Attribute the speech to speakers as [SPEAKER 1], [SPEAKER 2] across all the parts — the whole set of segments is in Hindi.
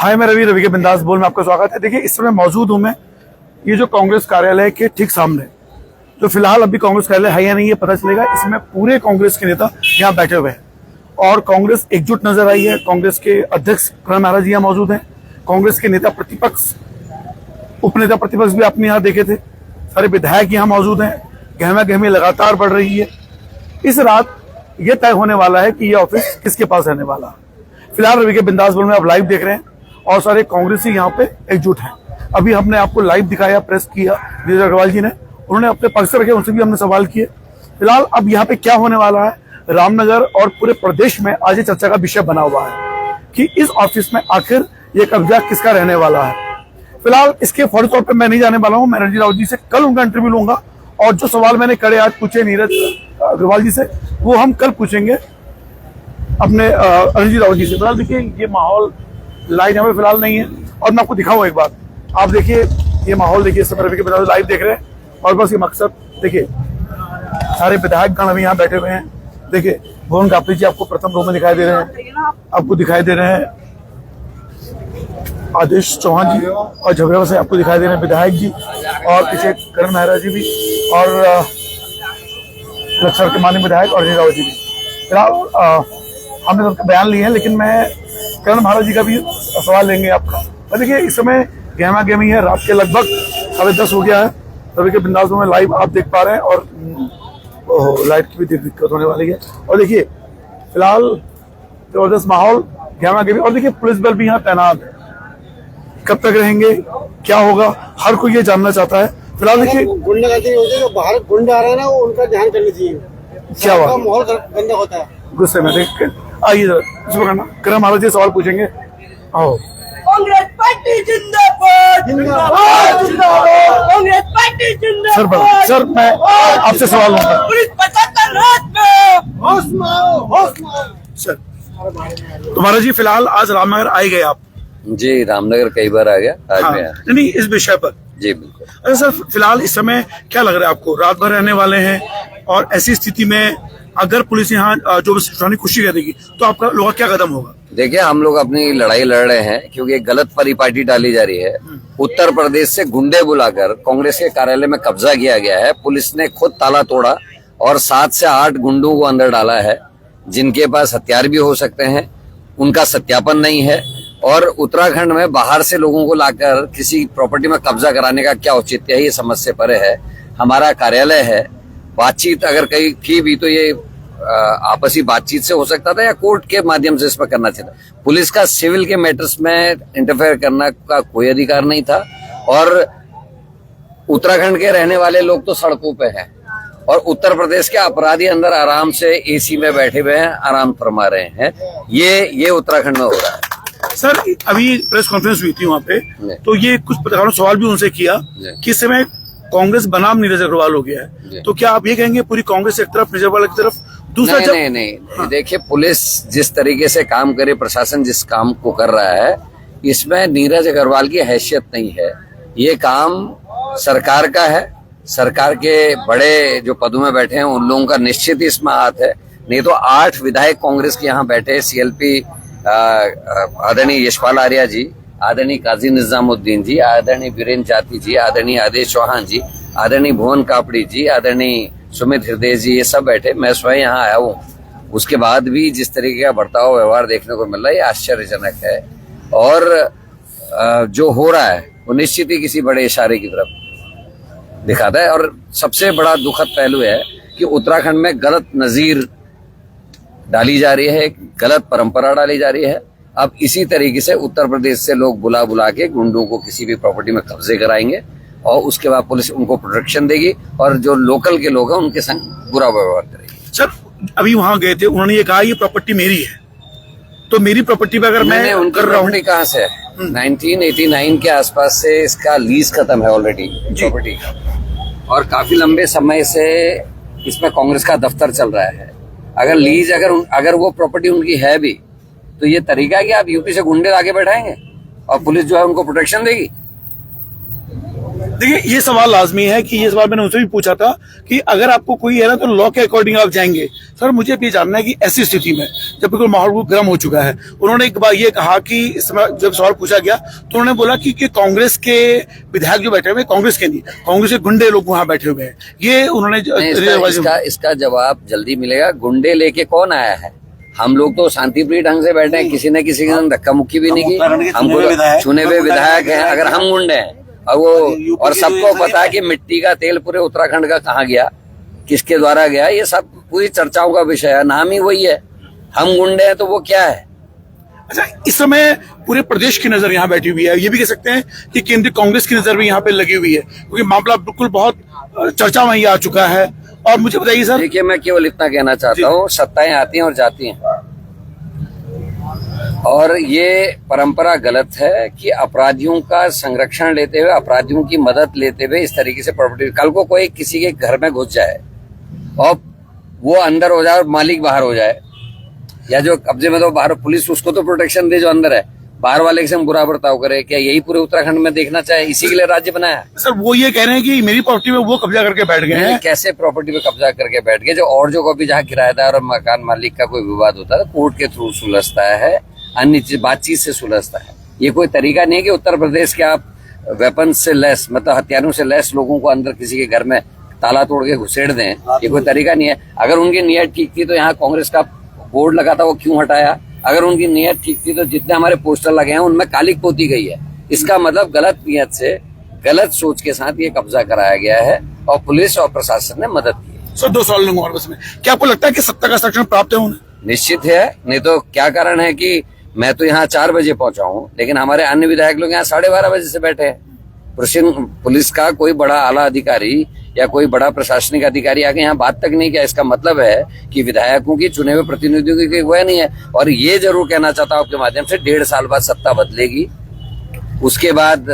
[SPEAKER 1] हाय, मैं रवि के बिंदास बोल में आपका स्वागत है। देखिए, इस समय मौजूद हूं मैं ये जो कांग्रेस कार्यालय के ठीक सामने, जो फिलहाल अभी कांग्रेस कार्यालय है या नहीं ये पता चलेगा। इसमें पूरे कांग्रेस के नेता यहाँ बैठे हुए हैं और कांग्रेस एकजुट नजर आई है। कांग्रेस के अध्यक्ष करण महाराज जी यहाँ मौजूद हैं। कांग्रेस के नेता प्रतिपक्ष, उपनेता प्रतिपक्ष भी आपने यहाँ देखे थे। सारे विधायक यहाँ मौजूद हैं। गहमा गहमी लगातार बढ़ रही है। इस रात ये तय होने वाला है कि ये ऑफिस किसके पास रहने वाला है। फिलहाल रवि के बिंदास बोल में आप लाइव देख रहे हैं और सारे कांग्रेसी यहाँ पे एकजुट हैं। अभी हमने आपको लाइव दिखाया, प्रेस किया नीरज अग्रवाल जी ने, उन्होंने अपने पक्ष रखे, उनसे भी हमने सवाल किए। फिलहाल अब यहाँ पे क्या होने वाला है, रामनगर और पूरे प्रदेश में आज ये चर्चा का विषय बना हुआ है कि इस ऑफिस में आखिर ये कब्जा किसका रहने वाला है। फिलहाल इसके फौरी तौर पर मैं नहीं जाने वाला हूँ। मैं रणजीत रावत जी से कल उनका इंटरव्यू लूंगा और जो सवाल मैंने करे आज पूछे नीरज अग्रवाल जी से, वो हम कल पूछेंगे अपने रणजीत रावत जी से। फिलहाल देखिए, ये माहौल लाइव यहाँ पे फिलहाल नहीं है और मैं आपको दिखाऊं एक बात। आप देखिए ये माहौल, देखिए सब रवि के बिंदास लाइव देख रहे हैं और बस ये मकसद देखिए, सारे विधायक गण अभी यहाँ बैठे हुए हैं। देखिए, भुवन कापड़ी जी आपको प्रथम रो में दिखाई दे रहे हैं, आपको दिखाई दे रहे हैं आदेश चौहान जी और झबरेवा से आपको दिखाई दे रहे हैं विधायक जी, और पीछे करण महाराज जी भी और लक्षण के माननीय विधायक और रावत जी भी। फिलहाल हमने सबके बयान लिए हैं, लेकिन मैं करण महाराज जी का भी सवाल लेंगे आपका। और देखिए, इस समय गहमा गहमी है, रात के लगभग 10:30 हो गया है। रवि के बिंदास में लाइव आप देख पा रहे हैं और लाइट की भी दिक्कत होने वाली है। और देखिए, फिलहाल जबरदस्त माहौल, गहमा गहमी, और देखिए पुलिस बल भी यहाँ तैनात है। कब तक रहेंगे, क्या होगा, हर कोई ये जानना चाहता है। फिलहाल देखिए,
[SPEAKER 2] गुंडागर्दी होती है, जो बाहर गुंडा आ रहा है ना, वो उनका ध्यान करना चाहिए।
[SPEAKER 1] क्या हुआ,
[SPEAKER 2] माहौल गंदा होता है।
[SPEAKER 1] गुस्से में देख आइए इसमें करना। करण महाराज जी सवाल पूछेंगे। आओ।
[SPEAKER 3] कांग्रेस पार्टी जिंदाबाद, जिंदाबाद, जिंदाबाद। कांग्रेस पार्टी जिंदाबाद।
[SPEAKER 1] सर मैं आपसे सवाल लूंगा।
[SPEAKER 3] पुलिस प्रशासन रात में
[SPEAKER 2] होश में आओ, होश में आओ।
[SPEAKER 1] सर तुम्हारा जी, फिलहाल आज रामनगर आए गए आप?
[SPEAKER 4] जी, रामनगर कई बार आ गया, आज
[SPEAKER 1] हाँ,
[SPEAKER 4] मैं आया।
[SPEAKER 1] नहीं इस विषय पर।
[SPEAKER 4] जी बिल्कुल।
[SPEAKER 1] अच्छा सर, फिलहाल इस समय क्या लग रहा है आपको, रात भर रहने वाले हैं और ऐसी स्थिति में अगर पुलिस यहाँ जो सुशानी खुशी करेगी तो आपका लोगों का क्या कदम होगा?
[SPEAKER 4] देखिए, हम लोग अपनी लड़ाई लड़ रहे हैं क्योंकि एक गलत परिपाटी डाली जा रही है। उत्तर प्रदेश से गुंडे बुलाकर कांग्रेस के कार्यालय में कब्जा किया गया है। पुलिस ने खुद ताला तोड़ा और 7 से 8 गुंडों को अंदर डाला है, जिनके पास हथियार भी हो सकते हैं, उनका सत्यापन नहीं है। और उत्तराखंड में बाहर से लोगों को लाकर किसी प्रॉपर्टी में कब्जा कराने का क्या औचित्य है, ये समझ से परे है। हमारा कार्यालय है, बातचीत अगर कहीं थी भी तो ये आपसी बातचीत से हो सकता था या कोर्ट के माध्यम से इसमें करना चाहिए था। पुलिस का सिविल के मैटर्स में इंटरफेयर करने का कोई अधिकार नहीं था। और उत्तराखंड के रहने वाले लोग तो सड़कों पे हैं और उत्तर प्रदेश के अपराधी अंदर आराम से एसी में बैठे हुए हैं, आराम फरमा रहे हैं। ये उत्तराखंड में हो रहा है।
[SPEAKER 1] सर अभी प्रेस कॉन्फ्रेंस हुई थी वहाँ पे, तो ये कुछ पत्रकारों ने सवाल भी उनसे किया कि इस समय कांग्रेस बनाम नीरज अग्रवाल हो गया है, तो क्या आप ये कहेंगे पूरी कांग्रेस एक तरफ, नीरज अग्रवाल की तरफ, दूसरा?
[SPEAKER 4] नहीं। हाँ। देखिए, पुलिस जिस तरीके से काम करे, प्रशासन जिस काम को कर रहा है, इसमें नीरज अग्रवाल की हैसियत नहीं है। ये काम सरकार का है। सरकार के बड़े जो पदों में बैठे हैं उन लोगों का निश्चित इसमें हाथ है। नहीं तो 8 विधायक कांग्रेस के यहाँ बैठे, CLP आदरणीय यशपाल आर्या जी, आदरणीय काजी निजामुद्दीन जी, आदरणीय वीरेंद्र जाति जी, आदरणीय आदेश चौहान जी, आदरणीय भुवन कापड़ी जी, आदरणीय सुमित हृदय जी, ये सब बैठे। मैं स्वयं यहाँ आया हूँ। उसके बाद भी जिस तरीके का बर्ताव व्यवहार देखने को मिल रहा है, ये आश्चर्यजनक है। और जो हो रहा है वो निश्चित ही किसी बड़े इशारे की तरफ दिखाता है। और सबसे बड़ा दुखद पहलू है कि उत्तराखंड में गलत नजीर डाली जा रही है, गलत परंपरा डाली जा रही है। अब इसी तरीके से उत्तर प्रदेश से लोग बुला बुला के गुंडों को किसी भी प्रॉपर्टी में कब्जे कराएंगे और उसके बाद पुलिस उनको प्रोटेक्शन देगी और जो लोकल के लोग हैं उनके संग बुरा व्यवहार करेगी।
[SPEAKER 1] सर अभी वहां गए थे, उन्होंने ये कहा ये प्रॉपर्टी मेरी है, तो मेरी प्रॉपर्टी पे अगर मैं
[SPEAKER 4] उनकी प्रॉपर्टी कहाँ से है? 1989 के आसपास से इसका लीज खत्म है ऑलरेडी प्रॉपर्टी का, और काफी लंबे समय से इसमें कांग्रेस का दफ्तर चल रहा है। अगर लीज अगर वो प्रॉपर्टी उनकी है भी, तो ये तरीका है कि आप यूपी से गुंडे आगे बैठाएंगे और पुलिस जो है उनको प्रोटेक्शन देगी?
[SPEAKER 1] देखिए ये सवाल लाजमी है कि ये सवाल मैंने उनसे भी पूछा था कि अगर आपको कोई है ना तो लॉ के अकॉर्डिंग आप जाएंगे। सर मुझे भी जानना है कि ऐसी स्थिति में जब बिल्कुल माहौल गर्म हो चुका है, उन्होंने एक बार ये कहा कि जब सवाल पूछा गया तो उन्होंने बोला कि कांग्रेस के विधायक जो बैठे हुए कांग्रेस के नहीं, कांग्रेस के गुंडे लोग वहां बैठे हुए हैं। ये उन्होंने
[SPEAKER 4] इसका जवाब जल्दी मिलेगा। गुंडे लेके कौन आया है? हम लोग तो शांतिप्रिय ढंग से बैठे हैं, किसी ने किसी के साथ धक्का मुक्की भी नहीं की। हमको चुने हुए विधायक हैं, अगर हम गुंडे हैं और वो, और सबको पता है कि मिट्टी का तेल पूरे उत्तराखंड का कहाँ गया, किसके द्वारा गया, ये सब पूरी चर्चाओं का विषय है। नाम ही वही है, हम गुंडे हैं तो वो क्या है?
[SPEAKER 1] अच्छा, इस समय पूरे प्रदेश की नजर यहाँ बैठी हुई है। ये भी कह सकते हैं कि केंद्रीय कांग्रेस की नजर भी यहाँ पे लगी हुई है, क्योंकि मामला बिल्कुल बहुत चर्चा में आ चुका है। और मुझे बताइए सर।
[SPEAKER 4] देखिए मैं केवल इतना कहना चाहता हूँ, सत्ताएं आती हैं और जाती हैं, और ये परंपरा गलत है कि अपराधियों का संरक्षण लेते हुए, अपराधियों की मदद लेते हुए इस तरीके से प्रॉपर्टी, कल को कोई किसी के घर में घुस जाए और वो अंदर हो जाए और मालिक बाहर हो जाए, या जो कब्जे में तो बाहर, पुलिस उसको तो प्रोटेक्शन दे जो अंदर है, बाहर वाले के संग बुरा बर्ताव करे। क्या यही पूरे उत्तराखंड में देखना चाहे? इसी के लिए राज्य बनाया?
[SPEAKER 1] सर वो ये कह रहे हैं कि मेरी प्रॉपर्टी में वो कब्जा करके बैठ गए हैं।
[SPEAKER 4] कैसे प्रॉपर्टी पे कब्जा करके बैठ गए? जो कभी जहाँ किराएदार और मकान मालिक का कोई विवाद होता है कोर्ट के थ्रू सुलझता है, अन्य बातचीत से सुलझता है। ये कोई तरीका नहीं है कि उत्तर प्रदेश के आप वेपन से लेस, मतलब हथियारों से लेस लोगों को अंदर किसी के घर में ताला तोड़ के घुसेड़ दें। ये कोई तरीका नहीं है। अगर उनकी नीयत ठीक थी तो यहाँ कांग्रेस का बोर्ड लगा था, वो क्यों हटाया? अगर उनकी नीयत ठीक थी तो जितने हमारे पोस्टर लगे हैं उनमें कालिक पोती गई है। इसका मतलब गलत नीयत से, गलत सोच के साथ ये कब्जा कराया गया है और पुलिस और प्रशासन ने मदद की है।
[SPEAKER 1] सर 2 सवाल लूंगा बस में, क्या आपको लगता है कि सत्ता का संरक्षण प्राप्त है उन्हें?
[SPEAKER 4] निश्चित है, नहीं तो क्या कारण है कि मैं तो यहाँ 4 बजे पहुंचा हूँ, लेकिन हमारे अन्य विधायक लोग यहाँ 12:30 बजे से बैठे हैं। पुलिस का कोई बड़ा आला अधिकारी या कोई बड़ा प्रशासनिक अधिकारी आके यहाँ बात तक नहीं किया। इसका मतलब है कि विधायकों की, चुने हुए प्रतिनिधियों की कोई वह नहीं है। और ये जरूर कहना चाहता हूँ आपके माध्यम से, 1.5 साल बाद सत्ता बदलेगी, उसके बाद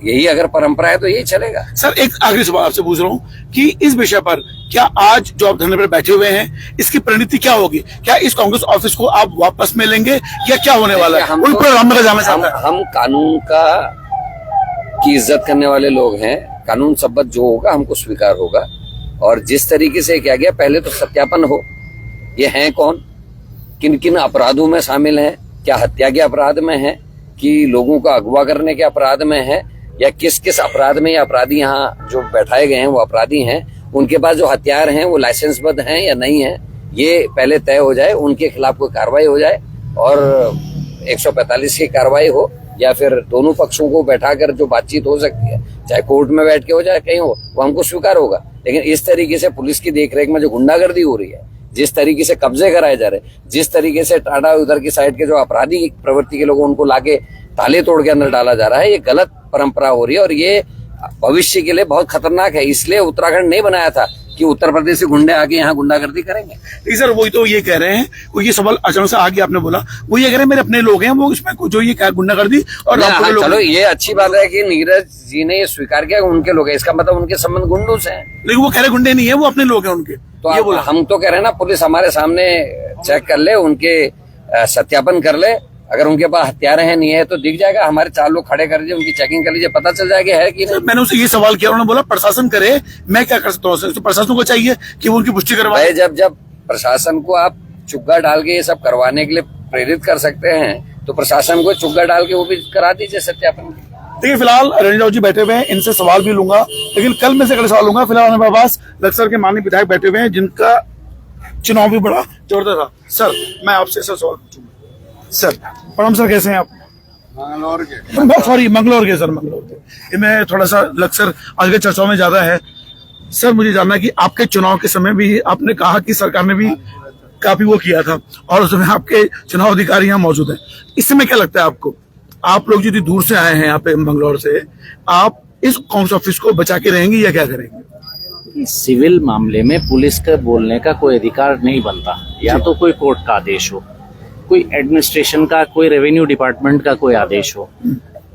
[SPEAKER 4] यही अगर परंपरा है तो यही चलेगा।
[SPEAKER 1] सर एक आखिरी सवाल आपसे पूछ रहा हूँ कि इस विषय पर क्या आज जो आप धरने पर बैठे हुए हैं इसकी परिणति क्या होगी? क्या इस कांग्रेस ऑफिस को आप वापस में लेंगे या क्या होने वाला है? उन पर
[SPEAKER 4] हम कानून की इज्जत करने वाले लोग हैं। कानून सम्मत जो होगा हमको स्वीकार होगा। और जिस तरीके से किया गया, पहले तो सत्यापन हो, ये हैं कौन, किन किन अपराधों में शामिल हैं, क्या हत्या के अपराध में है कि लोगों का अगवा करने के अपराध में है, या किस किस अपराध में ये अपराधी यहाँ जो बैठाए गए हैं वो अपराधी हैं, उनके पास जो हथियार हैं वो लाइसेंसबद्ध हैं या नहीं है, ये पहले तय हो जाए। उनके खिलाफ कोई कार्रवाई हो जाए और 145 की कार्रवाई हो, या फिर दोनों पक्षों को बैठाकर जो बातचीत हो सकती है, चाहे कोर्ट में बैठ के हो चाहे कहीं हो, वो हमको स्वीकार होगा। लेकिन इस तरीके से पुलिस की देखरेख में जो गुंडागर्दी हो रही है, जिस तरीके से कब्जे कराए जा रहे हैं, जिस तरीके से टाटा उधर की साइड के जो अपराधी प्रवृत्ति के लोगों उनको लाके ताले तोड़ के अंदर डाला जा रहा है, ये गलत परंपरा हो रही है और ये भविष्य के लिए बहुत खतरनाक है। इसलिए उत्तराखंड नहीं बनाया था कि उत्तर प्रदेश से गुंडे आके यहाँ गुंडागर्दी करेंगे।
[SPEAKER 1] नहीं सर, वही तो ये कह रहे हैं, वो ये सवाल अचानक से आगे आपने बोला, वो ये कह रहे हैं मेरे अपने लोग हैं, वो इसमें जो ये गुंडागर्दी और
[SPEAKER 4] चलो ये अच्छी बात है कि नीरज जी ने ये स्वीकार किया उनके लोग हैं, इसका मतलब उनके संबंध गुंडों से हैं।
[SPEAKER 1] लेकिन वो कह रहे गुंडे नहीं है, वो अपने लोग हैं उनके।
[SPEAKER 4] तो ये बोला, हम तो कह रहे हैं ना, पुलिस हमारे सामने चेक कर ले, उनके सत्यापन कर ले, अगर उनके पास हथियार हैं नहीं है तो दिख जाएगा। हमारे 4 लोग खड़े कर लीजिए, उनकी चेकिंग कर लीजिए, पता चल जाएगा है कि नहीं।
[SPEAKER 1] मैंने उनसे ये सवाल किया, उन्होंने बोला प्रशासन करे, मैं क्या कर सकता हूँ? तो प्रशासन को चाहिए कि वो उनकी पुष्टि करवाए।
[SPEAKER 4] जब प्रशासन को आप चुग्गा डाल के ये सब करवाने के लिए प्रेरित कर सकते हैं तो प्रशासन को चुग्गा डाल के वो भी करा दीजिए सत्यापन।
[SPEAKER 1] देखिए फिलहाल रणजीत जी बैठे हुए हैं, इनसे सवाल भी लूंगा, लेकिन कल में से अगले सवाल लूंगा। फिलहाल हमारे पास लक्सर के माननीय विधायक बैठे हुए हैं जिनका चुनाव भी बड़ा जबरदस्त था। सर मैं आपसे सवाल पूछूंगा। सर प्रणाम सर, कैसे हैं आप?
[SPEAKER 2] मंगलौर के,
[SPEAKER 1] सॉरी मंगलौर के सर, मंगलौर के। मैं थोड़ा सा लक्सर आज के चर्चाओं में ज्यादा है। सर मुझे जानना है कि आपके चुनाव के समय भी आपने कहा कि सरकार ने भी काफी वो किया था और उस समय आपके चुनाव अधिकारी यहाँ मौजूद हैं। इस समय क्या लगता है आपको, आप लोग जो दूर से आए हैं यहाँ पे मंगलौर से, आप इस कांग्रेस ऑफिस को बचा के रहेंगे या क्या करेंगे?
[SPEAKER 5] सिविल मामले में पुलिस का बोलने का कोई अधिकार नहीं बनता, या तो कोई कोर्ट का आदेश हो, कोई एडमिनिस्ट्रेशन का, कोई रेवेन्यू डिपार्टमेंट का कोई आदेश हो,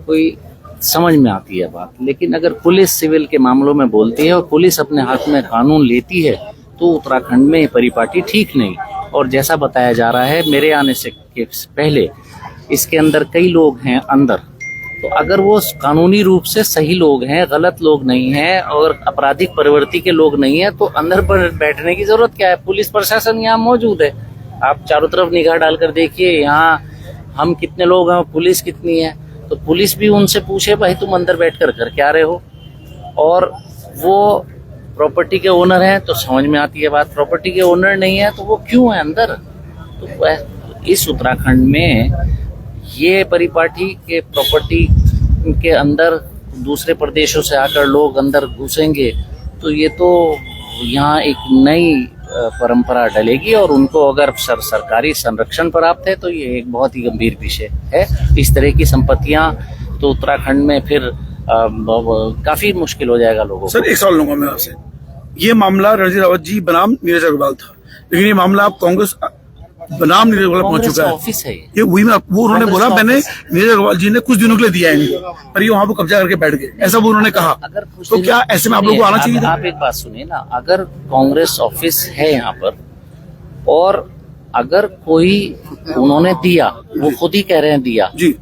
[SPEAKER 5] कोई समझ में आती है बात। लेकिन अगर पुलिस सिविल के मामलों में बोलती है और पुलिस अपने हाथ में कानून लेती है तो उत्तराखंड में ये परिपाटी ठीक नहीं। और जैसा बताया जा रहा है, मेरे आने से पहले इसके अंदर कई लोग हैं अंदर तो अगर वो कानूनी रूप से सही लोग हैं, गलत लोग नहीं हैं और आपराधिक प्रवृत्ति के लोग नहीं हैं, तो अंदर पर बैठने की जरूरत क्या है? पुलिस प्रशासन यहाँ मौजूद है। आप चारों तरफ निगाह डालकर देखिए, यहाँ हम कितने लोग हैं, पुलिस कितनी है। तो पुलिस भी उनसे पूछे, भाई तुम अंदर बैठकर कर क्या रहे हो? और वो प्रॉपर्टी के ओनर हैं तो समझ में आती है बात, प्रॉपर्टी के ओनर नहीं है तो वो क्यों है अंदर? तो इस उत्तराखंड में ये परिपाटी के प्रॉपर्टी के अंदर दूसरे प्रदेशों से आकर लोग अंदर घुसेंगे तो ये तो यहाँ एक नई परंपरा डलेगी और उनको अगर सरकारी संरक्षण प्राप्त है तो ये एक बहुत ही गंभीर विषय है। इस तरह की संपत्तियां तो उत्तराखंड में फिर काफी मुश्किल हो जाएगा लोगों को।
[SPEAKER 1] सर एक सवाल लूंगा मैं आपसे, ये मामला रणजीत रावत जी बनाम नीरज अग्रवाल था, लेकिन ये मामला आप कांग्रेस बनाम नीरज अग्रवाल पहुंच चुका है।
[SPEAKER 5] ऑफिस है
[SPEAKER 1] ये वही में वो उन्होंने बोला मैंने नीरज अग्रवाल जी ने कुछ दिनों के लिए दिया है इनको, पर ये वहां पर कब्जा करके बैठ गए, ऐसा वो उन्होंने कहा। तो क्या ऐसे में आप लोगों को आना चाहिए था?
[SPEAKER 5] आप एक बात सुनिए ना, अगर कांग्रेस ऑफिस है यहाँ पर और अगर कोई उन्होंने दिया, वो खुद ही कह रहे हैं दिया
[SPEAKER 1] जी,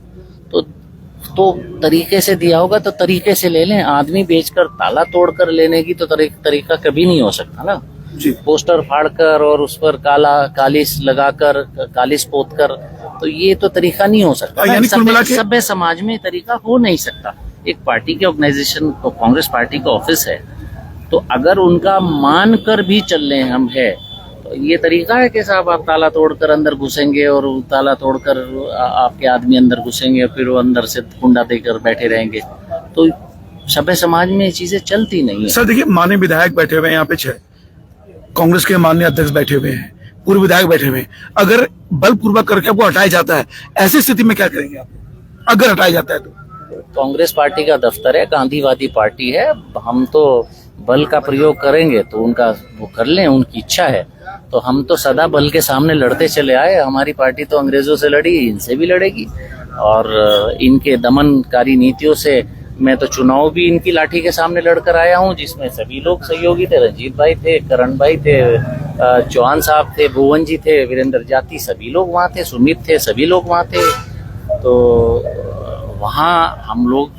[SPEAKER 5] तो तरीके से दिया होगा तो तरीके से ले लें। आदमी बेचकर ताला तोड़कर लेने की तो तरीका कभी नहीं हो सकता ना
[SPEAKER 1] जी।
[SPEAKER 5] पोस्टर फाड़कर और उस पर कालिस लगाकर, कालिस पोतकर, तो ये तो तरीका नहीं हो सकता।
[SPEAKER 1] यानी कुल मिला के
[SPEAKER 5] सभ्य समाज में तरीका हो नहीं सकता। एक पार्टी के ऑर्गेनाइजेशन को, कांग्रेस पार्टी का ऑफिस है, तो अगर उनका मान कर भी चल रहे हम है तो ये तरीका है कि साहब आप ताला तोड़कर अंदर घुसेंगे और ताला तोड़कर आपके आदमी अंदर घुसेंगे, फिर वो अंदर से कुंडा देकर बैठे रहेंगे, तो सभ्य समाज में ये चीजें चलती नहीं है।
[SPEAKER 1] सर देखिए, माननीय विधायक बैठे हुए हैं यहाँ पे 6, कांग्रेस के माननीय अध्यक्ष बैठे हुए हैं, पूर्व विधायक बैठे हुए हैं, अगर बलपूर्वक करके आपको हटाया जाता है, ऐसी स्थिति में क्या करेंगे आप अगर हटाया जाता है तो?
[SPEAKER 5] कांग्रेस पार्टी का दफ्तर है, गांधीवादी पार्टी है, हम तो बल का प्रयोग करेंगे तो उनका वो कर लें, उनकी इच्छा है। तो हम तो सदा बल के सामने लड़ते चले आए, हमारी पार्टी तो अंग्रेजों से लड़ी, इनसे भी लड़ेगी, और इनके दमनकारी नीतियों से मैं तो चुनाव भी इनकी लाठी के सामने लड़कर आया हूं, जिसमें सभी लोग सहयोगी थे। रंजीत भाई थे, करण भाई थे, चौहान साहब थे, भुवन जी थे, वीरेंद्र जाती, सभी लोग वहाँ थे, सुमित थे, सभी लोग वहाँ थे। तो वहाँ हम लोग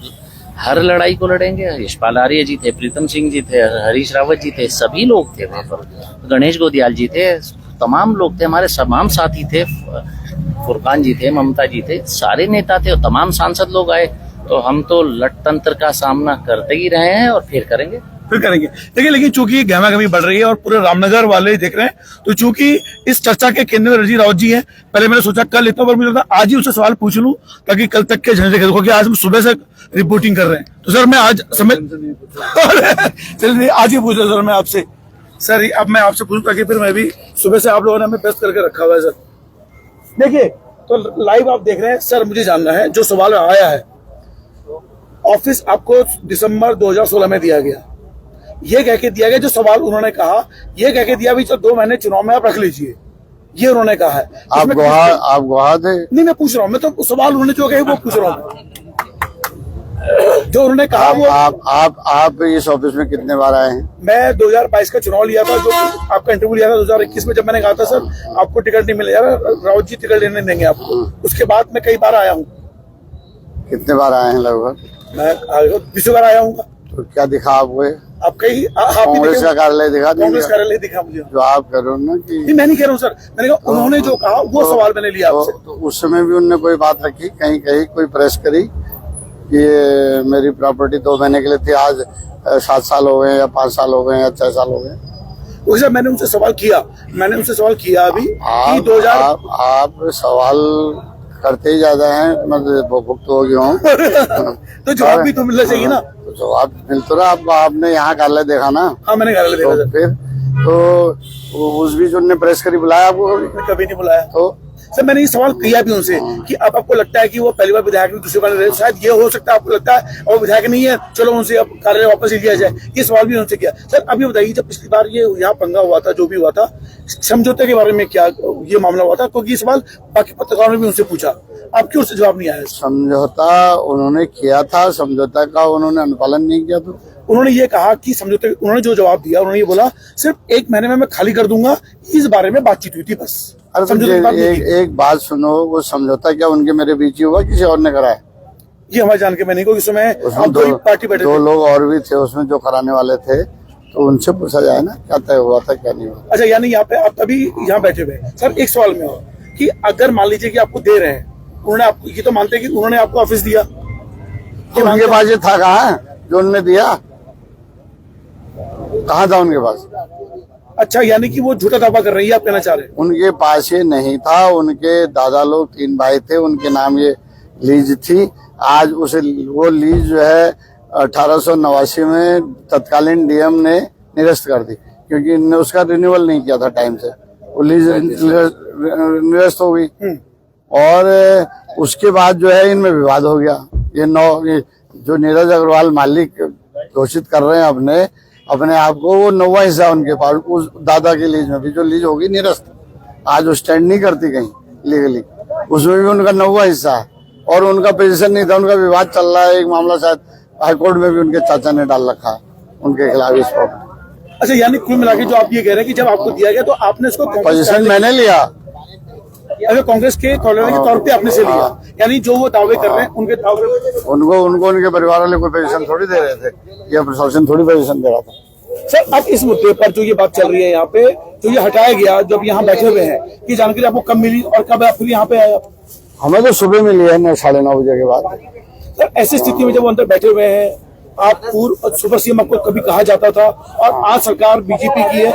[SPEAKER 5] हर लड़ाई को लड़ेंगे। यशपाल आर्य जी थे, प्रीतम सिंह जी थे, हरीश रावत जी थे, सभी लोग थे वहाँ पर, गणेश गोदियाल जी थे, तमाम लोग थे, हमारे तमाम साथी थे, फुरकान जी थे, ममता जी थे, सारे नेता थे और तमाम सांसद लोग आए। तो हम तो लटतंत्र का सामना करते ही रहे हैं और फिर करेंगे।
[SPEAKER 1] देखिए, लेकिन चूंकि गहमागहमी बढ़ रही है और पूरे रामनगर वाले देख रहे हैं, तो चूंकि इस चर्चा के केंद्र में रणजीत रावत जी हैं, पहले मैंने सोचा कल इतना, पर मुझे लगा आज ही उससे सवाल पूछ लूं ताकि कल तक के झंझट, क्योंकि आज हम सुबह से रिपोर्टिंग कर रहे हैं। तो सर मैं आज समय चलिए आज ही पूछ रहा सर मैं आपसे, सर अब मैं आपसे पूछूं ताकि फिर मैं भी, सुबह से आप लोगों ने हमें व्यस्त करके रखा हुआ है। सर देखिए, तो लाइव आप देख रहे हैं। सर मुझे जानना है, जो सवाल आया है, ऑफिस आपको दिसंबर 2016 में दिया गया, ये कह के दिया गया, जो सवाल उन्होंने कहा ये कह के दिया भी, चलो 2 महीने चुनाव में आप रख लीजिए, ये उन्होंने कहा है।
[SPEAKER 2] आप गवाह थे? नहीं, मैं पूछ रहा हूँ, मैं तो सवाल उन्होंने जो कहे वो पूछ रहा हूँ, जो उन्होंने कहा वो। आप इस ऑफिस में कितने बार आए हैं?
[SPEAKER 1] मैं 2022 का चुनाव लिया था, जो आपका इंटरव्यू लिया था 2021 में, जब मैंने कहा था सर आपको टिकट नहीं मिलेगा, रावत जी टिकट लेने देंगे आपको, उसके बाद मैं कई बार आया हूँ।
[SPEAKER 2] कितने बार आए हैं लगभग?
[SPEAKER 1] मैं 20 बार आया हूँ।
[SPEAKER 2] तो क्या दिखा आपको?
[SPEAKER 1] आप कहीं
[SPEAKER 2] कांग्रेस का कार्यालय दिखा?
[SPEAKER 1] कांग्रेस कार्यालय दिखा मुझे,
[SPEAKER 2] जो आप कह रहे हो ना कि
[SPEAKER 1] मैं नहीं कह रहा हूँ सर, मैंने कहा उन्होंने जो कहा वो सवाल मैंने लिया आपसे।
[SPEAKER 2] तो उस समय भी उन्होंने कोई बात रखी, कहीं कहीं कोई प्रेस करी कि मेरी प्रॉपर्टी 2 महीने के लिए थी, आज 7 साल हो गए या 5 साल हो गए या 6 साल हो गए?
[SPEAKER 1] वैसे मैंने उनसे सवाल किया अभी कि
[SPEAKER 2] आप सवाल करते ही ज्यादा हैं, मतलब भुक्त हो गया हूँ।
[SPEAKER 1] तो जवाब भी तो मिलना चाहिए ना।
[SPEAKER 2] तो जवाब मिल तो रहा, आपने यहाँ कार्यालय देखा ना?
[SPEAKER 1] हाँ मैंने कार्यालय देखा।
[SPEAKER 2] तो फिर तो उस बीच उन्होंने प्रेस करी बुलाया आपको?
[SPEAKER 1] कभी नहीं बुलाया।
[SPEAKER 2] तो
[SPEAKER 1] सर मैंने ये सवाल किया भी उनसे कि अब आपको लगता है कि वो पहली बार विधायक नहीं, दूसरी बार शायद ये हो सकता है, आपको लगता है और विधायक नहीं है, चलो उनसे अब कार्यालय वापस ले लिया जाए, ये सवाल भी उनसे किया। सर अब ये बताइए, जब पिछली बार ये यहाँ पंगा हुआ था, जो भी हुआ था, समझौते के बारे में क्या ये मामला हुआ था, क्योंकि ये सवाल बाकी पत्रकारों ने भी उनसे पूछा, आप क्यों उससे जवाब नहीं आया?
[SPEAKER 2] समझौता उन्होंने किया था, समझौता का उन्होंने अनुपालन नहीं किया। तो
[SPEAKER 1] उन्होंने ये कहा कि समझौते, उन्होंने जो जवाब दिया, उन्होंने ये बोला सिर्फ 1 महीने में मैं खाली कर दूंगा, इस बारे में बातचीत हुई थी बस।
[SPEAKER 2] अरे एक बात सुनो, वो समझौता क्या उनके मेरे बीच ही हुआ, किसी और ने कराया?
[SPEAKER 1] ये हमारे जान के में नहीं, क्योंकि इस समय
[SPEAKER 2] उसमें
[SPEAKER 1] अब दो ही पार्टी बैठे
[SPEAKER 2] दो
[SPEAKER 1] थे।
[SPEAKER 2] लोग और भी थे उसमें जो कराने वाले थे, तो उनसे पूछा जाए ना क्या तय हुआ था क्या नहीं हुआ।
[SPEAKER 1] अच्छा, यानी यहाँ पे आप अभी यहाँ बैठे हुए हैं। सर एक सवाल में हो कि अगर मान लीजिए कि आपको दे रहे हैं, उन्होंने आपको, ये तो मानते हैं कि उन्होंने आपको ऑफिस दिया,
[SPEAKER 2] तो उनके पास ये था कहाँ जो उनने दिया, कहाँ था उनके पास?
[SPEAKER 1] अच्छा, यानी कि वो झूठा दावा कर रही है, आप कहना चाह रहे हैं?
[SPEAKER 2] उनके पास ये नहीं था। उनके दादा लोग 3 भाई थे, उनके नाम ये लीज थी। आज उसे वो लीज जो है 1889 में तत्कालीन डीएम ने निरस्त कर दी, क्योंकि इनने उसका रिन्यूअल नहीं किया था टाइम से, वो लीज निरस्त हो गई। और उसके बाद जो है इनमें विवाद हो गया। ये जो नीरज अग्रवाल मालिक घोषित कर रहे हैं अपने आप को, वो 9वां हिस्सा उनके पास, उस दादा की लीज में भी जो लीज होगी निरस्त, आज वो स्टैंड नहीं करती कहीं लीगली, उसमें भी उनका 9वां हिस्सा है। और उनका पोजीशन नहीं था, उनका विवाद चल रहा है, एक मामला शायद हाईकोर्ट में भी उनके चाचा ने डाल रखा है उनके खिलाफ इस प्रॉपर्टी।
[SPEAKER 1] अच्छा, यानी कुल मिला के जो आप ये कह रहे हैं कि जब आपको दिया गया तो आपने इसको
[SPEAKER 2] पोजीशन मैंने लिया,
[SPEAKER 1] अगर कांग्रेस के कॉलोनी के तौर पे आपने से लिया, यानी जो वो दावे कर रहे हैं उनके दावे
[SPEAKER 2] उनको उनके परिवार वाले कोई पोजीशन थोड़ी दे रहे थे, या प्रशासन थोड़ी पोजीशन दे रहा था।
[SPEAKER 1] सर, अब इस मुद्दे पर जो ये बात चल रही है यहाँ पे, जो ये हटाया गया, जब यहाँ बैठे हुए हैं, कि जानकारी आपको कब मिली और कब आप फिर यहाँ पे आए?
[SPEAKER 2] हमें तो सुबह मिली है 9-9:30 बजे के बाद।
[SPEAKER 1] सर, ऐसी स्थिति में जब वो अंदर बैठे हुए हैं, आप पूर्व सुपर सीएम आपको कभी कहा जाता था, और आज सरकार बीजेपी की है,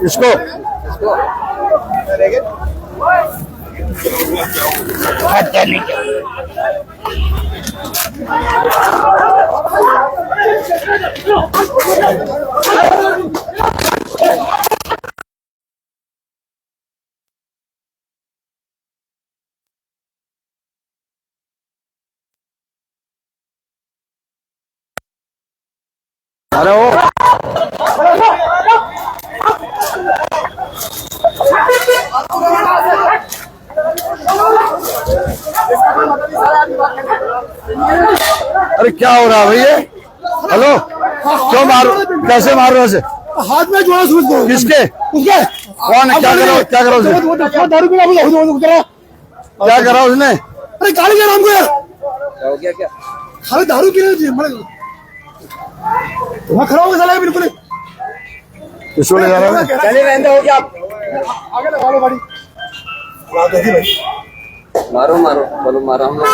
[SPEAKER 2] इसको अरे वो अरे क्या हो रहा है भैया? हेलो, क्यों मारो, कैसे मारो ऐसे?
[SPEAKER 1] हाथ में जोड़ा सूझ दो।
[SPEAKER 2] किसके?
[SPEAKER 1] उसके
[SPEAKER 2] कौन है? क्या करा उसने?
[SPEAKER 1] दारू पीना
[SPEAKER 2] क्या करा उसने?
[SPEAKER 1] अरे गाली दे रहा हमको यार,
[SPEAKER 4] क्या हो गया? क्या
[SPEAKER 1] खाली दारू पी रहे थे, वहाँ खड़ा होगा साला बिल्कुल।
[SPEAKER 2] किसको ले जा रहा है?
[SPEAKER 1] चले रहते हो क्या आप? आगे लगा लो गाड़ी।
[SPEAKER 4] मारो बोलो, मारो हम लोग,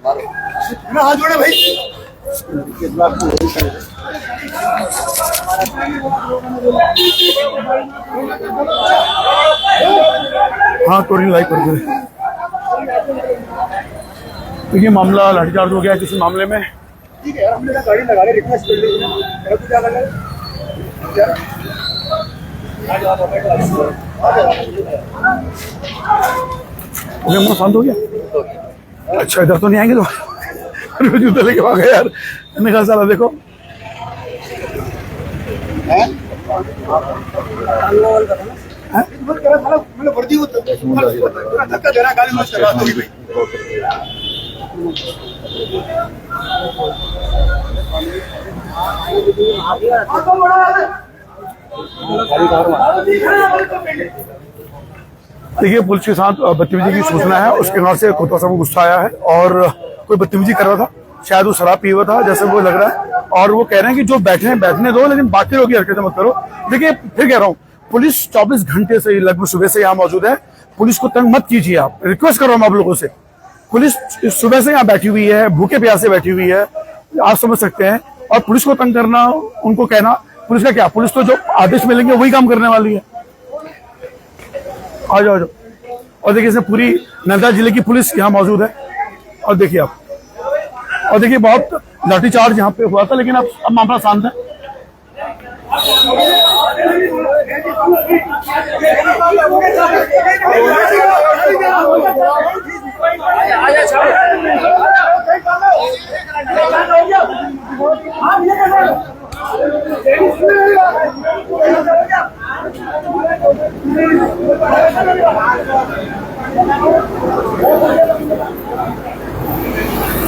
[SPEAKER 4] मारो।
[SPEAKER 1] ना हाथ जोड़े भाई। हाँ, तो लाइक कर दे। तो ये मामला लाठीचार्ज हो गया किसी मामले में। ठीक है, हमने गाड़ी लगा ले, रिक्वेस्ट कर ली, क्या लगा शांत हो गया। अच्छा, इधर तो नहीं आएंगे तो जूते लेके आ गए यार, मैंने कहा साला देखो देखिए, पुलिस के साथ बदतमीजी की सूचना है, उसके बाद से कोतवाल साहब को गुस्सा आया है और कोई बदतमीजी कर रहा था, शायद वो शराब पी हुआ था जैसे वो लग रहा है, और वो कह रहे हैं कि जो बैठे हैं बैठने दो, लेकिन बाकी लोग की हरकतें मत करो। देखिए, फिर कह रहा हूँ, पुलिस 24 घंटे से लगभग सुबह से यहाँ मौजूद है, पुलिस को तंग मत कीजिए, आप रिक्वेस्ट कर रहा हूँ आप लोगों से। पुलिस सुबह से यहाँ बैठी हुई है, भूखे प्यासे बैठी हुई है, आप समझ सकते हैं, और पुलिस को तंग करना, उनको कहना, पुलिस का क्या, पुलिस तो जो आदेश मिलेंगे वही काम करने वाली है। आ जाओ। और देखिए, इसमें पूरी नंदा जिले की पुलिस यहाँ मौजूद है, और देखिए आप, और देखिए बहुत लाठीचार्ज यहाँ पे हुआ था, लेकिन अब मामला शांत है।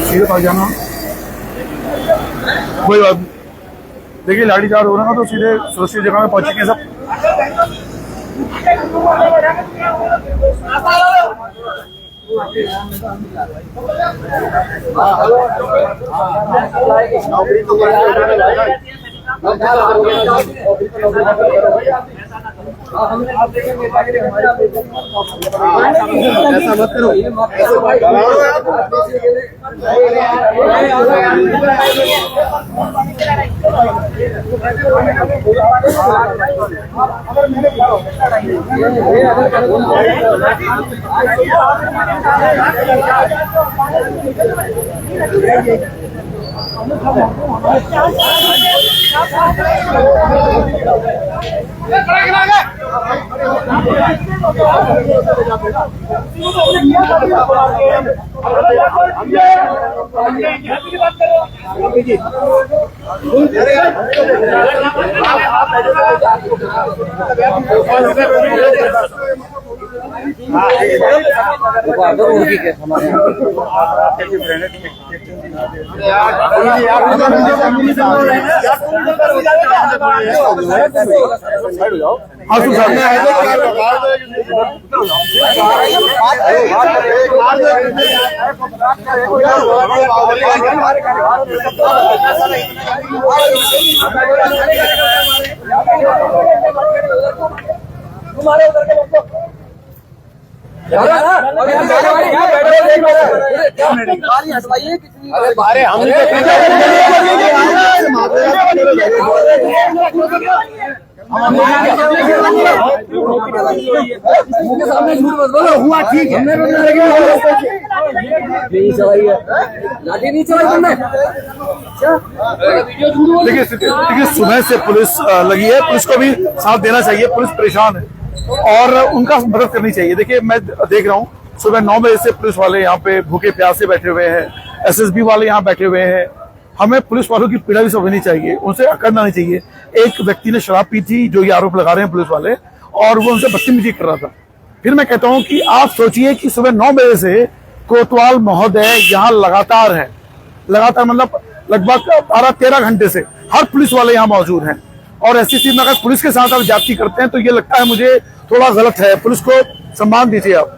[SPEAKER 1] सीधे पास जाना, कोई बात नहीं, देखिए लाठीचार्ज हो रहा है तो सीधे सुरक्षित जगह में पहुंचेंगे सब।
[SPEAKER 2] ऐसा मत करो। हुआ ठीक है।
[SPEAKER 1] देखिए सुबह से पुलिस लगी है, पुलिस को भी साथ देना चाहिए, पुलिस परेशान है और उनका मदद करनी चाहिए। देखिए मैं देख रहा हूँ सुबह 9 बजे से पुलिस वाले यहाँ पे भूखे प्यासे बैठे हुए हैं, एसएसबी वाले यहाँ बैठे हुए हैं। हमें पुलिस वालों की पीड़ा भी समझनी चाहिए, उनसे अकड़ना नहीं चाहिए। एक व्यक्ति ने शराब पी थी, जो ये आरोप लगा रहे हैं पुलिस वाले, और वो उनसे बदतमीजी कर रहा था। फिर मैं कहता हूं कि आप सोचिए कि सुबह 9 बजे से कोतवाल महोदय यहाँ लगातार है, लगातार मतलब लगभग 12-13 घंटे से हर पुलिस वाले यहाँ मौजूद हैं। और ऐसी स्थिति में अगर पुलिस के साथ आप ज्यादती करते हैं तो ये लगता है मुझे थोड़ा गलत है। पुलिस को सम्मान दीजिए आप।